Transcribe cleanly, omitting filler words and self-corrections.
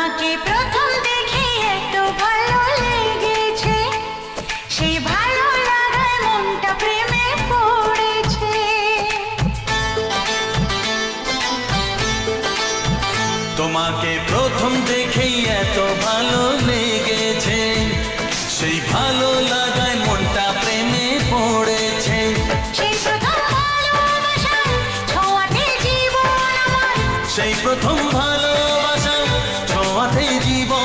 তোমাকে প্রথম দেখে এত ভালো লেগেছে, সেই ভালো লাগায় মনটা প্রেমে পড়েছে। তোমাকে প্রথম দেখেই এত ভালো লেগেছে, সেই ভালো লাগায় মনটা প্রেমে পড়েছে। সেই প্রথম ভালোবাসার ছোঁয়াতে জীবন আমার, সেই প্রথম ভালোবাসা ছোঁয়াতে জীবন